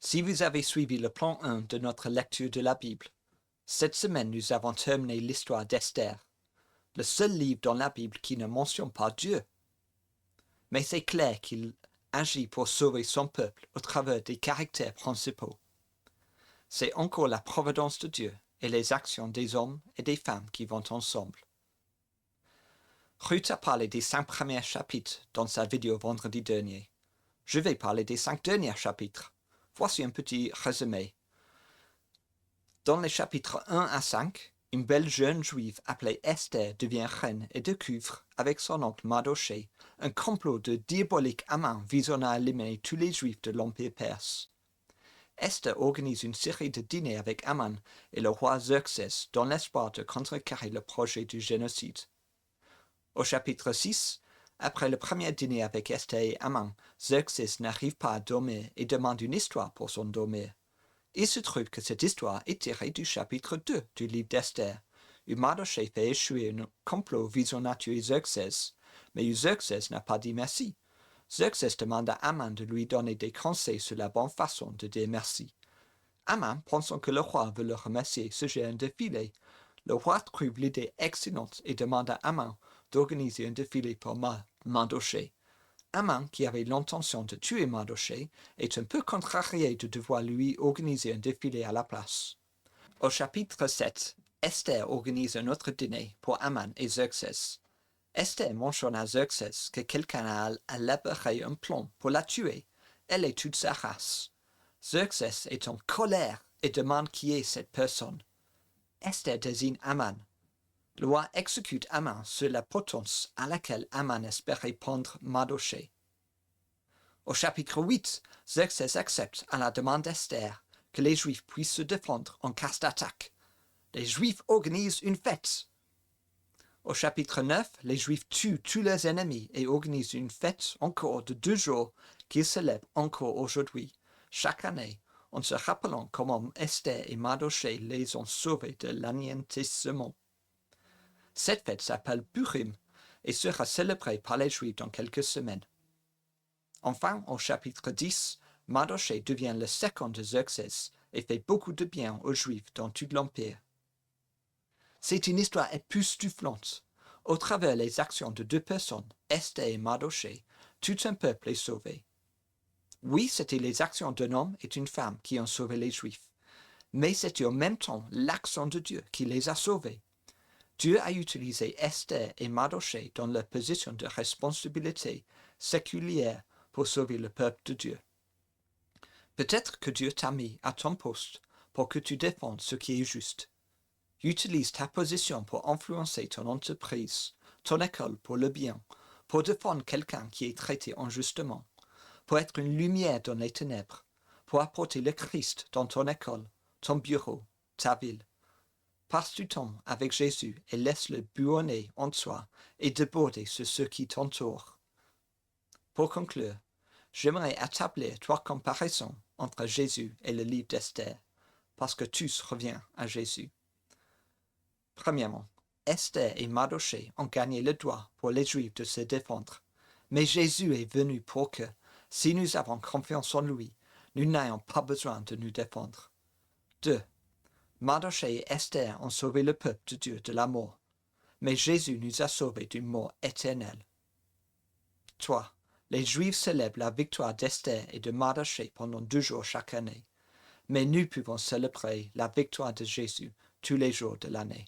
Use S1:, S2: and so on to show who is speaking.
S1: Si vous avez suivi le plan 1 de notre lecture de la Bible, cette semaine nous avons terminé l'histoire d'Esther, le seul livre dans la Bible qui ne mentionne pas Dieu. Mais c'est clair qu'il agit pour sauver son peuple au travers des caractères principaux. C'est encore la providence de Dieu et les actions des hommes et des femmes qui vont ensemble. Ruth a parlé des 5 premiers chapitres dans sa vidéo vendredi dernier. Je vais parler des 5 derniers chapitres. Voici un petit résumé. Dans les chapitres 1 à 5, une belle jeune juive appelée Esther devient reine et découvre, avec son oncle Mardochée, un complot de diabolique Haman visant à éliminer tous les juifs de l'Empire perse. Esther organise une série de dîners avec Haman et le roi Xerxès dans l'espoir de contrecarrer le projet du génocide. Au chapitre 6, après le premier dîner avec Esther et Haman, Xerxès n'arrive pas à dormir et demande une histoire pour son dormir. Il se trouve que cette histoire est tirée du chapitre 2 du livre d'Esther, où Mardochée fait échouer un complot visant à tuer Xerxès, mais où Xerxès n'a pas dit merci. Xerxès demande à Haman de lui donner des conseils sur la bonne façon de dire merci. Haman, pensant que le roi veut le remercier, suggère un défilé. Le roi trouve l'idée excellente et demande à Haman d'organiser un défilé pour Mardochée. Haman, qui avait l'intention de tuer Mardochée, est un peu contrarié de devoir lui organiser un défilé à la place. Au chapitre 7, Esther organise un autre dîner pour Haman et Xerxès. Esther mentionne à Xerxès que quelqu'un a élaboré un plan pour la tuer, elle et toute sa race. Xerxès est en colère et demande qui est cette personne. Esther désigne Haman. Le roi exécute Haman sur la potence à laquelle Haman espérait prendre Mardochée. Au chapitre 8, Xerxès accepte, à la demande d'Esther, que les Juifs puissent se défendre en cas d'attaque. Les Juifs organisent une fête. Au chapitre 9, les Juifs tuent tous leurs ennemis et organisent une fête encore de 2 jours qu'ils célèbrent encore aujourd'hui, chaque année, en se rappelant comment Esther et Mardochée les ont sauvés de l'anéantissement. Cette fête s'appelle Purim et sera célébrée par les Juifs dans quelques semaines. Enfin, au chapitre 10, Mardochée devient le second de Xerxès et fait beaucoup de bien aux Juifs dans tout l'Empire. C'est une histoire époustouflante. Au travers des actions de 2 personnes, Esther et Mardochée, tout un peuple est sauvé. Oui, c'était les actions d'un homme et d'une femme qui ont sauvé les Juifs, mais c'était en même temps l'action de Dieu qui les a sauvés. Dieu a utilisé Esther et Mardochée dans leur position de responsabilité séculière pour sauver le peuple de Dieu. Peut-être que Dieu t'a mis à ton poste pour que tu défendes ce qui est juste. Utilise ta position pour influencer ton entreprise, ton école pour le bien, pour défendre quelqu'un qui est traité injustement, pour être une lumière dans les ténèbres, pour apporter le Christ dans ton école, ton bureau, ta ville. Passe du temps avec Jésus et laisse-le bouillonner en toi et déborder sur ceux qui t'entourent. Pour conclure, j'aimerais établir 3 comparaisons entre Jésus et le livre d'Esther, parce que tous revient à Jésus. Premièrement, Esther et Mardochée ont gagné le droit pour les Juifs de se défendre, mais Jésus est venu pour que, si nous avons confiance en lui, nous n'ayons pas besoin de nous défendre. 2. Mardochée et Esther ont sauvé le peuple de Dieu de la mort, mais Jésus nous a sauvés d'une mort éternelle. 3. Les Juifs célèbrent la victoire d'Esther et de Mardochée pendant 2 jours chaque année, mais nous pouvons célébrer la victoire de Jésus tous les jours de l'année.